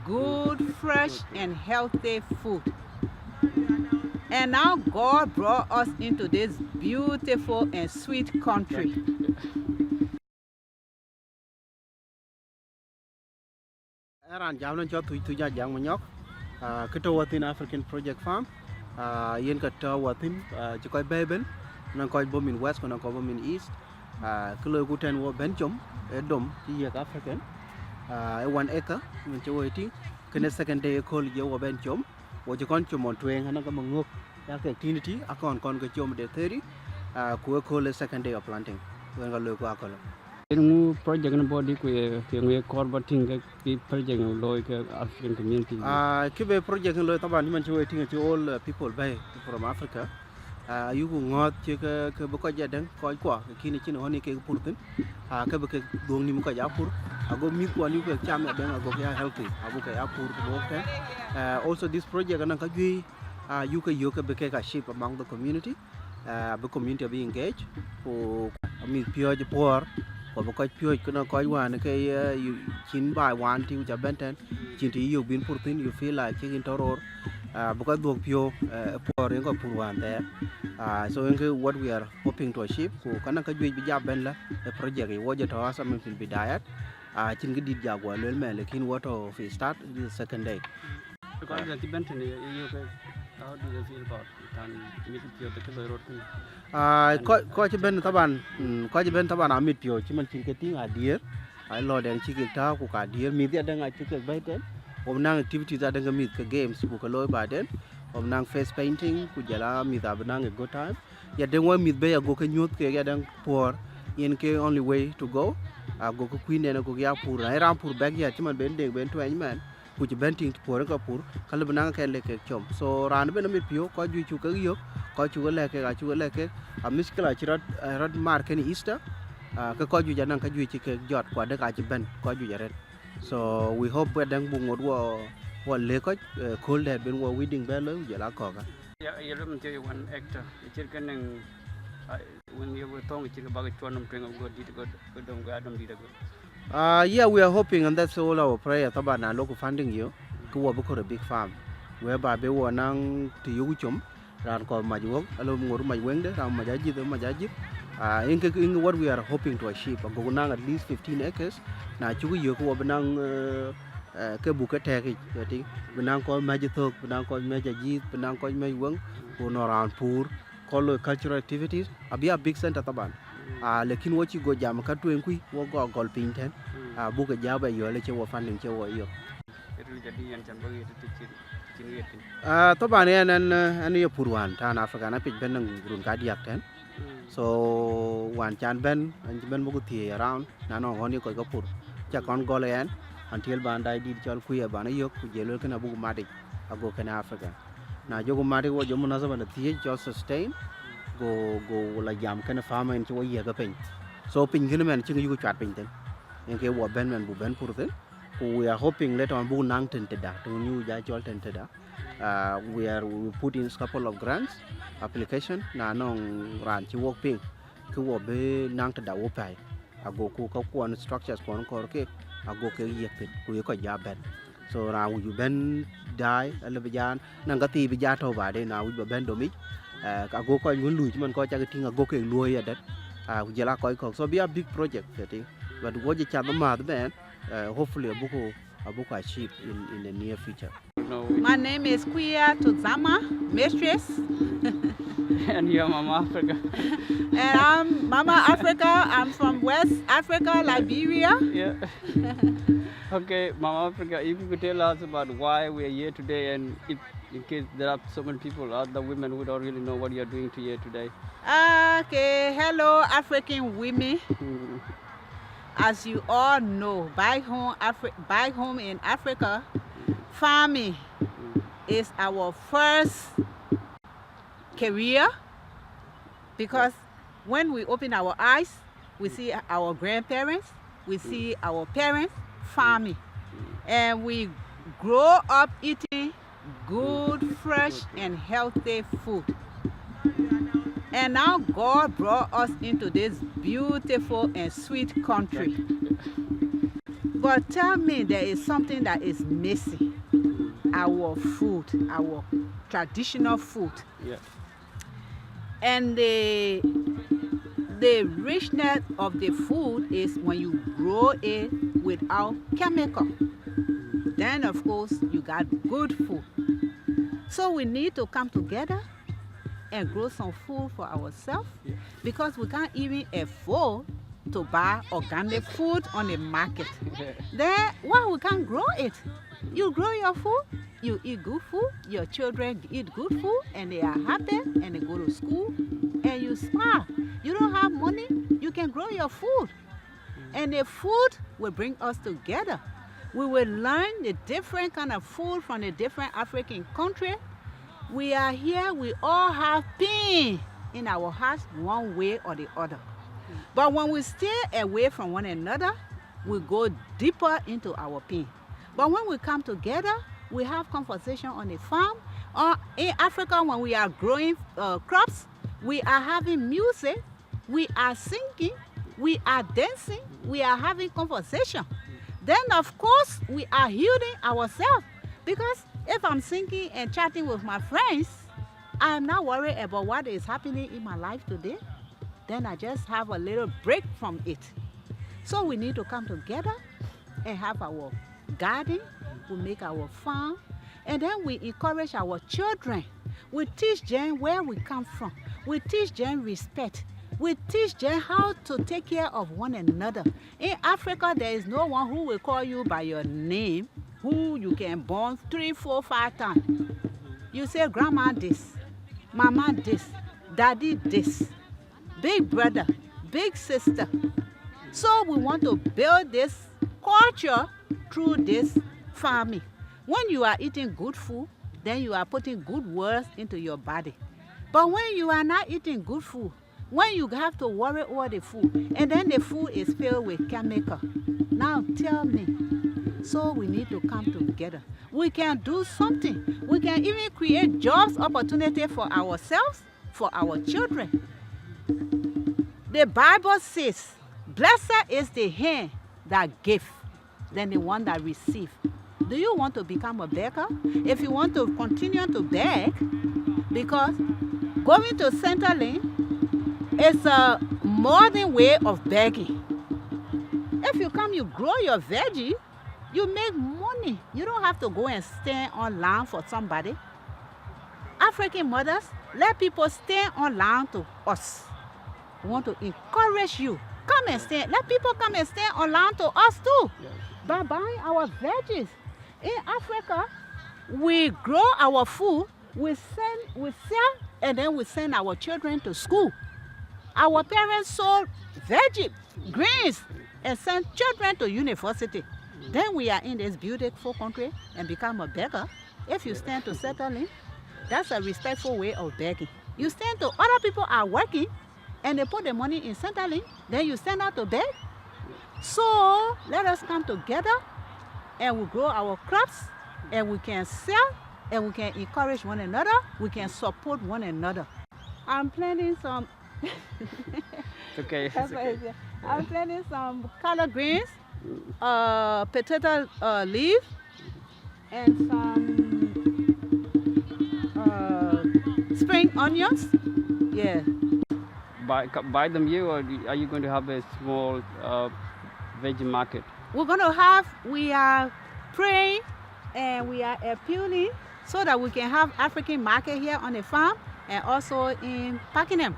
good, fresh, and healthy food. And now God brought us into this beautiful and sweet country. Eran jamnan cho tu ja jang manyok kito watin African Project Farm yen ka to watin ci koy beben nan koy bomin west ko nan ko bomin east kilo ku ten wo ben chom e dom ci yek African e 1 acre min ci woyti kene second day ko li wo ben chom wo ci kon chom on twen nan ko mangok ya ke activity akon kon ko chom de 30 ku ko le second day of planting wen ga lo ko akolo Ngu project na body ku ngue corbating ke project loy ke African community. Kibe project lo taban man ci woyti ci all people bay from Africa. You go ngot ci ke bu ko jaden ko ko kini ci no ni ke purtin ke be ke dong ni mu ko ja pur ago mi ko ni ko cham ben ago ya healthy ago ke ya pur ko ten also this project nan ka gi you ke yo ke be ke ka shape among the community the community be engaged ko mi pio je por ko bu ko pio ko na ko wan ke chin bai wan ti ja benten chin ti yo bin purtin you feel like in toror bu ko dog pio por ko pur wan there so what we are hoping to achieve ko kana ka juj bi jaben la project yi woje to asa min fil bidayat chin gidi jagwa lel me lekin wato fi start the second day Because the Benton you how do you feel about tan mit pio te ke road ko ci ben taban ko ci ben taban amit pio ci man cin ke ting adier ay lo den ci ke ta ku ka adier mi dia da nga ci ke bayten om nang activities da nga mit ke games ku ko loy baden om nang face painting ku jala mi da nang a good time ya den wa mit be ya go ke nyot ke ya den por yen ke only way to go go ko queen ne ko ya pur ay ram pur bag ya ci man ben deg ben to ay man ku ci ben ting por ko pur kala bana ke le ke chom so ran ben mit pio ko ju chu ke yo ko chu le ke ga chu le ke a miskala ci rod mar ken easter ka ko ju janan ka ju ci ke jot ko de ka ci ben ko ju jaren so we hope we dang bu ngot wo le ko cold head ben wo weeding be lo je la ko ga ya ya rum te one actor ci kan when you were talking ci ba ga chonum teng go dit go dom ga dom dit go yeah we are hoping and that's all our prayer taba na local funding yo ko wo bu ko big farm whereby be wo nang ti yu chum ran ko ma ju alo ngor ma wende ram ma jaji de ma jaji in what we are hoping to achieve go nang at least 15 acres na chu yo ko benang ke bu ke te ki ti benang ko ma ji thok benang ko ma jaji benang ko ma weng ko no ran pur ko lo cultural activities abia big center taban lekin wo ci go jam ka tuen kui wo go gol pin ten bu ke jaba yo le che wo funding che wo yo itu jadi yang jambang itu ci taban an yo purwan tan Africa na pin ben nang run ka diak ten so wan chan ben an ben bu ti around na no honi ko pur cha kon gol en until ban dai di chol kuya ban yo ku jelo kana bu madik ago kana Africa na jogo madik wo jomo na saban ti jo sustain go la jam kana farmer en ci wo ye ga pen so pin gene men ci ngi ko chat pin ten en ke wo ben men bu ben pur ten we are hoping later on bu nang ten te da to new ja chol ten te da we put in a couple of grants application na nong ran ci work ping ku wo be nang te da wo pai ago ku ka ko structures ko ke ago ke yek pin ku ko ja ben so ra wu ben dai ala be jan nang ka ti be ja to ba de na wu ben do mi ka go ko ngun lu man ko cha ke tinga go ke lu ya dat ku jela ko so be a big project that but wo je cha ma ben hopefully abuko achieve in the near future. My name is Kuya Tuzama, mistress. And you're Mama Africa. And I'm Mama Africa. I'm from West Africa, Liberia. Yeah. Okay, Mama Africa, if you could tell us about why we are here today and if in case there are so many people, other women who don't really know what you're doing here today. Okay, hello African women. As you all know, back home in Africa, farming is our first career because when we open our eyes, we see our grandparents, we see our parents farming, and we grow up eating good, fresh, and healthy food. And now God brought us into this beautiful and sweet country. But tell me, there is something that is missing. Our food, our traditional food. Yeah. And the richness of the food is when you grow it without chemical. Then of course you got good food. So we need to come together and grow some food for ourselves, because we can't even afford to buy organic food on the market. Then why we can't grow it? You grow your food, you eat good food, your children eat good food, and they are happy, and they go to school, and you smile. You don't have money, you can grow your food. And the food will bring us together. We will learn the different kind of food from the different African countries. We are here, we all have pain in our hearts one way or the other. But when we stay away from one another, we go deeper into our pain. But when we come together, we have conversation on the farm. Or in Africa, when we are growing crops, we are having music, we are singing, we are dancing, we are having conversation. Then of course, we are healing ourselves. Because if I'm singing and chatting with my friends, I'm not worried about what is happening in my life today. Then I just have a little break from it. So we need to come together and have our garden, we make our farm, and then we encourage our children. We teach them where we come from. We teach them respect. We teach them how to take care of one another. In Africa, there is no one who will call you by your name, who you can born 3, 4, 5 times. You say grandma this, mama this, daddy this, big brother, big sister. So we want to build this culture through this farming. When you are eating good food, then you are putting good words into your body. But when you are not eating good food, when you have to worry over the food, and then the food is filled with chemical. Now tell me, so we need to come together. We can do something. We can even create jobs opportunity for ourselves, for our children. The Bible says, blessed is the hand that gives than the one that receives. Do you want to become a beggar? If you want to continue to beg, because going to Centerlink is a modern way of begging. If you come, you grow your veggie, you make money. You don't have to go and stand on line for somebody. African mothers, let people stand on line to us. We want to encourage you. Come and stand. Let people come and stand on line to us too. By buying our veggies. In Africa, we grow our food, we sell, and then we send our children to school. Our parents sold veggie, greens, and sent children to university. Then we are in this beautiful country and become a beggar. If you stand to settle in, that's a respectful way of begging. You stand to other people are working and they put the money in Centerlink, then you stand out to beg. So let us come together and we grow our crops and we can sell and we can encourage one another. We can support one another. I'm planting some Okay. It's okay. I'm planting some collard greens, potato leaf, and some spring onions. Yeah. Buy them here, or are you going to have a small veggie market? We are praying and we are appealing so that we can have African market here on the farm and also in Pakenham.